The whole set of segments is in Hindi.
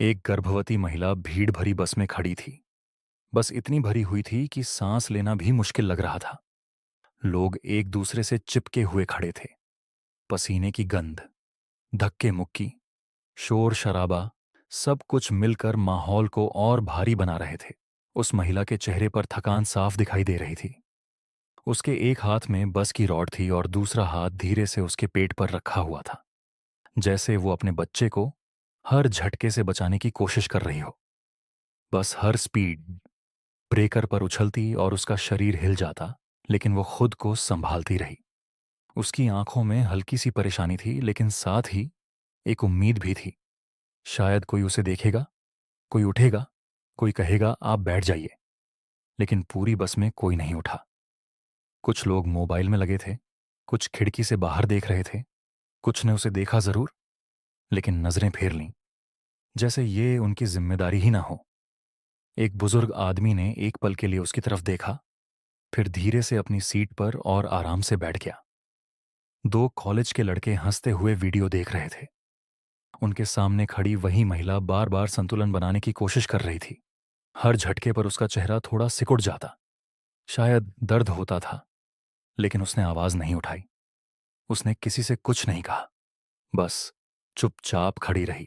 एक गर्भवती महिला भीड़ भरी बस में खड़ी थी। बस इतनी भरी हुई थी कि सांस लेना भी मुश्किल लग रहा था। लोग एक दूसरे से चिपके हुए खड़े थे। पसीने की गंध, धक्के मुक्की, शोर शराबा, सब कुछ मिलकर माहौल को और भारी बना रहे थे। उस महिला के चेहरे पर थकान साफ दिखाई दे रही थी। उसके एक हाथ में बस की रॉड थी और दूसरा हाथ धीरे से उसके पेट पर रखा हुआ था, जैसे वो अपने बच्चे को हर झटके से बचाने की कोशिश कर रही हो। बस हर स्पीड ब्रेकर पर उछलती और उसका शरीर हिल जाता, लेकिन वो खुद को संभालती रही। उसकी आंखों में हल्की सी परेशानी थी, लेकिन साथ ही एक उम्मीद भी थी। शायद कोई उसे देखेगा, कोई उठेगा, कोई कहेगा आप बैठ जाइए। लेकिन पूरी बस में कोई नहीं उठा। कुछ लोग मोबाइल में लगे थे, कुछ खिड़की से बाहर देख रहे थे, कुछ ने उसे देखा जरूर, लेकिन नजरें फेर लीं, जैसे ये उनकी जिम्मेदारी ही ना हो। एक बुजुर्ग आदमी ने एक पल के लिए उसकी तरफ देखा, फिर धीरे से अपनी सीट पर और आराम से बैठ गया। दो कॉलेज के लड़के हंसते हुए वीडियो देख रहे थे। उनके सामने खड़ी वही महिला बार बार संतुलन बनाने की कोशिश कर रही थी। हर झटके पर उसका चेहरा थोड़ा सिकुड़ जाता। शायद दर्द होता था, लेकिन उसने आवाज नहीं उठाई। उसने किसी से कुछ नहीं कहा, बस चुपचाप खड़ी रही।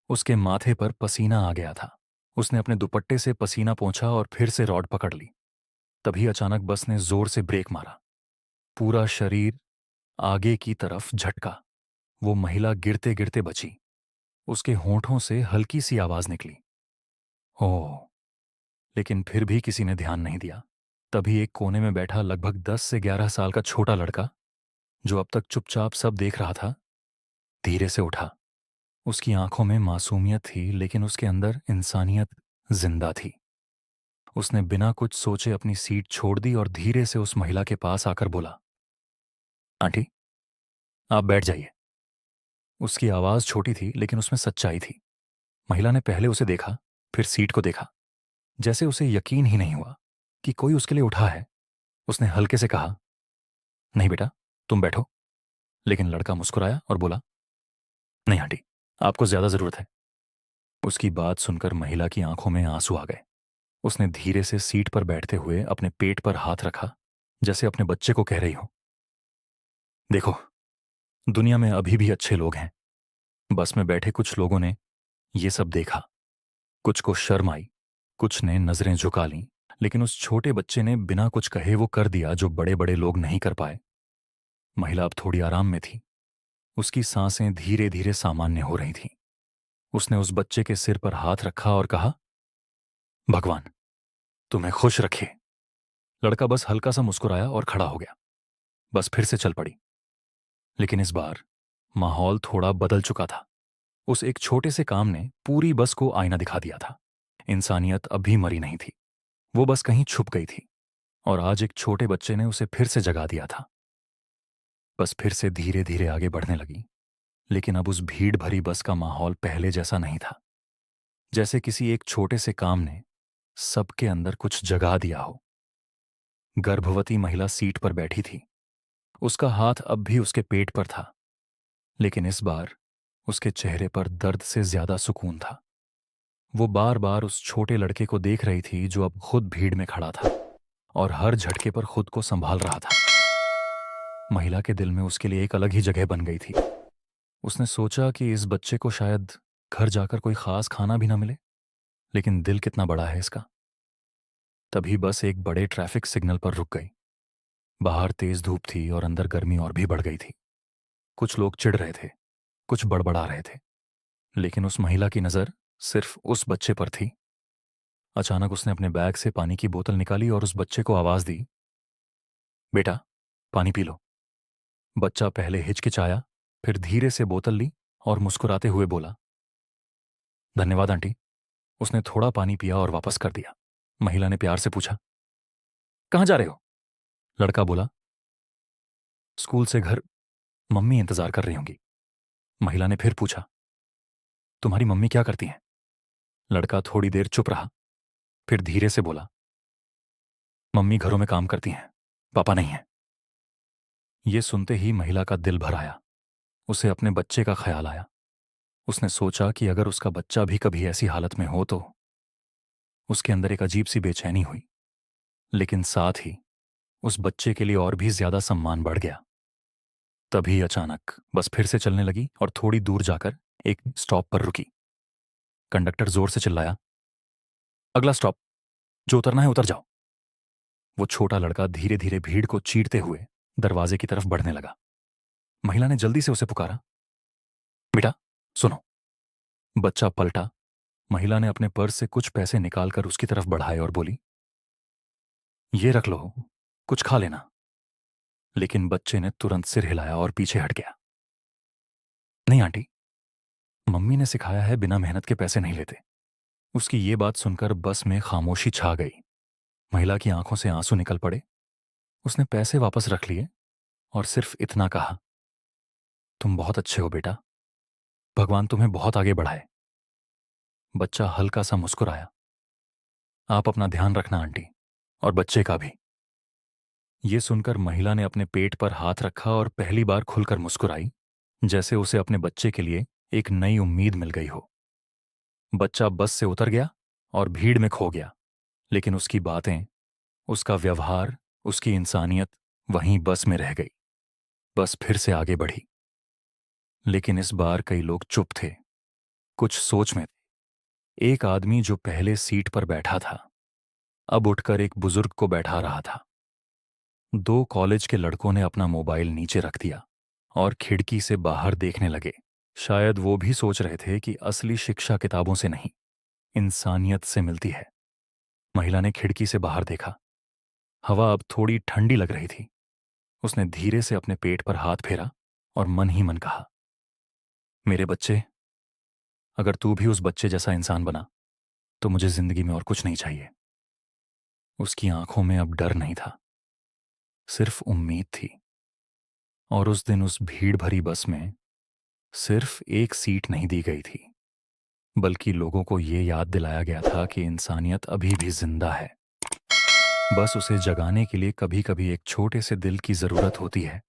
उसके माथे पर पसीना आ गया था। उसने अपने दुपट्टे से पसीना पोंछा और फिर से रॉड पकड़ ली। तभी अचानक बस ने जोर से ब्रेक मारा। पूरा शरीर आगे की तरफ झटका। वो महिला गिरते गिरते बची। उसके होंठों से हल्की सी आवाज निकली, ओह। लेकिन फिर भी किसी ने ध्यान नहीं दिया। तभी एक कोने में बैठा लगभग 10 से 11 साल का छोटा लड़का, जो अब तक चुपचाप सब देख रहा था, धीरे से उठा। उसकी आंखों में मासूमियत थी, लेकिन उसके अंदर इंसानियत जिंदा थी। उसने बिना कुछ सोचे अपनी सीट छोड़ दी और धीरे से उस महिला के पास आकर बोला, आंटी, आप बैठ जाइए। उसकी आवाज छोटी थी, लेकिन उसमें सच्चाई थी। महिला ने पहले उसे देखा, फिर सीट को देखा, जैसे उसे यकीन ही नहीं हुआ कि कोई उसके लिए उठा है। उसने हल्के से कहा, नहीं बेटा, तुम बैठो। लेकिन लड़का मुस्कुराया और बोला, नहीं आंटी, आपको ज्यादा जरूरत है। उसकी बात सुनकर महिला की आंखों में आंसू आ गए। उसने धीरे से सीट पर बैठते हुए अपने पेट पर हाथ रखा, जैसे अपने बच्चे को कह रही हो, देखो, दुनिया में अभी भी अच्छे लोग हैं। बस में बैठे कुछ लोगों ने ये सब देखा। कुछ को शर्म आई, कुछ ने नजरें झुका लीं, लेकिन उस छोटे बच्चे ने बिना कुछ कहे वो कर दिया जो बड़े बड़े लोग नहीं कर पाए। महिला अब थोड़ी आराम में थी। उसकी सांसें धीरे धीरे सामान्य हो रही थीं। उसने उस बच्चे के सिर पर हाथ रखा और कहा, भगवान तुम्हें खुश रखे। लड़का बस हल्का सा मुस्कुराया और खड़ा हो गया। बस फिर से चल पड़ी। लेकिन इस बार माहौल थोड़ा बदल चुका था। उस एक छोटे से काम ने पूरी बस को आईना दिखा दिया था। इंसानियत अभी मरी नहीं थी, वो बस कहीं छुप गई थी, और आज एक छोटे बच्चे ने उसे फिर से जगा दिया था। बस फिर से धीरे धीरे आगे बढ़ने लगी, लेकिन अब उस भीड़ भरी बस का माहौल पहले जैसा नहीं था। जैसे किसी एक छोटे से काम ने सबके अंदर कुछ जगा दिया हो। गर्भवती महिला सीट पर बैठी थी। उसका हाथ अब भी उसके पेट पर था, लेकिन इस बार उसके चेहरे पर दर्द से ज्यादा सुकून था। वो बार बार उस छोटे लड़के को देख रही थी, जो अब खुद भीड़ में खड़ा था और हर झटके पर खुद को संभाल रहा था। महिला के दिल में उसके लिए एक अलग ही जगह बन गई थी। उसने सोचा कि इस बच्चे को शायद घर जाकर कोई खास खाना भी ना मिले, लेकिन दिल कितना बड़ा है इसका। तभी बस एक बड़े ट्रैफिक सिग्नल पर रुक गई। बाहर तेज धूप थी और अंदर गर्मी और भी बढ़ गई थी। कुछ लोग चिढ़ रहे थे, कुछ बड़बड़ा रहे थे, लेकिन उस महिला की नजर सिर्फ उस बच्चे पर थी। अचानक उसने अपने बैग से पानी की बोतल निकाली और उस बच्चे को आवाज दी, बेटा, पानी पी लो। बच्चा पहले हिचकिचाया, फिर धीरे से बोतल ली और मुस्कुराते हुए बोला, धन्यवाद आंटी। उसने थोड़ा पानी पिया और वापस कर दिया। महिला ने प्यार से पूछा, कहाँ जा रहे हो? लड़का बोला, स्कूल से घर, मम्मी इंतजार कर रही होंगी। महिला ने फिर पूछा, तुम्हारी मम्मी क्या करती हैं? लड़का थोड़ी देर चुप रहा, फिर धीरे से बोला, मम्मी घरों में काम करती हैं, पापा नहीं हैं। ये सुनते ही महिला का दिल भर आया। उसे अपने बच्चे का ख्याल आया। उसने सोचा कि अगर उसका बच्चा भी कभी ऐसी हालत में हो तो। उसके अंदर एक अजीब सी बेचैनी हुई, लेकिन साथ ही उस बच्चे के लिए और भी ज्यादा सम्मान बढ़ गया। तभी अचानक बस फिर से चलने लगी और थोड़ी दूर जाकर एक स्टॉप पर रुकी। कंडक्टर जोर से चिल्लाया, अगला स्टॉप, जो उतरना है उतर जाओ। वो छोटा लड़का धीरे धीरे भीड़ को चीरते हुए दरवाजे की तरफ बढ़ने लगा। महिला ने जल्दी से उसे पुकारा, बेटा सुनो। बच्चा पलटा। महिला ने अपने पर्स से कुछ पैसे निकालकर उसकी तरफ बढ़ाए और बोली, ये रख लो, कुछ खा लेना। लेकिन बच्चे ने तुरंत सिर हिलाया और पीछे हट गया। नहीं आंटी, मम्मी ने सिखाया है बिना मेहनत के पैसे नहीं लेते। उसकी ये बात सुनकर बस में खामोशी छा गई। महिला की आंखों से आंसू निकल पड़े। उसने पैसे वापस रख लिए और सिर्फ इतना कहा, तुम बहुत अच्छे हो बेटा, भगवान तुम्हें बहुत आगे बढ़ाए। बच्चा हल्का सा मुस्कुराया। आप अपना ध्यान रखना आंटी, और बच्चे का भी। ये सुनकर महिला ने अपने पेट पर हाथ रखा और पहली बार खुलकर मुस्कुराई, जैसे उसे अपने बच्चे के लिए एक नई उम्मीद मिल गई हो। बच्चा बस से उतर गया और भीड़ में खो गया, लेकिन उसकी बातें, उसका व्यवहार, उसकी इंसानियत वहीं बस में रह गई। बस फिर से आगे बढ़ी, लेकिन इस बार कई लोग चुप थे, कुछ सोच में थे। एक आदमी जो पहले सीट पर बैठा था, अब उठकर एक बुजुर्ग को बैठा रहा था। दो कॉलेज के लड़कों ने अपना मोबाइल नीचे रख दिया और खिड़की से बाहर देखने लगे। शायद वो भी सोच रहे थे कि असली शिक्षा किताबों से नहीं, इंसानियत से मिलती है। महिला ने खिड़की से बाहर देखा। हवा अब थोड़ी ठंडी लग रही थी। उसने धीरे से अपने पेट पर हाथ फेरा और मन ही मन कहा, मेरे बच्चे, अगर तू भी उस बच्चे जैसा इंसान बना तो मुझे जिंदगी में और कुछ नहीं चाहिए। उसकी आंखों में अब डर नहीं था, सिर्फ उम्मीद थी। और उस दिन उस भीड़ भरी बस में सिर्फ एक सीट नहीं दी गई थी, बल्कि लोगों को ये याद दिलाया गया था कि इंसानियत अभी भी जिंदा है। बस उसे जगाने के लिए कभी कभी एक छोटे से दिल की जरूरत होती है,